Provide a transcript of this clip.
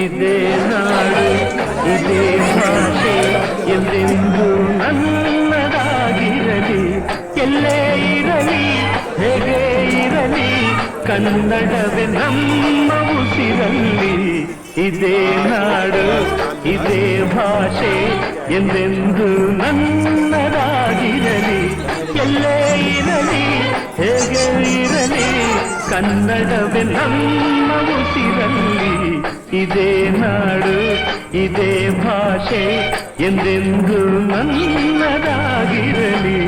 ಇದೇ ನಾಡು ಇದೇ ಭಾಷೆ ಎಂದೆಂದು ನನ್ನದಾಗಿರಲಿ. ಎಲ್ಲೇ ಇರಲಿ ಹೇಗೆ ಇರಲಿ ಕನ್ನಡವೇ ನಮ್ಮ ಉಸಿರಲ್ಲಿ. ಇದೇ ನಾಡು ಇದೇ ಭಾಷೆ ಎಂದೆಂದು ನನ್ನದಾಗಿರಲಿ. ಎಲ್ಲೇ ಇರಲಿ ಹೇಗೆ ಇರಲಿ ಕನ್ನಡವೇ ನಮ್ಮ ಉಸಿರಲ್ಲಿ. ಇದೇ ನಾಡು ಇದೇ ಭಾಷೆ ಎಂದೆಂದು ನನ್ನದಾಗಿರಲಿ.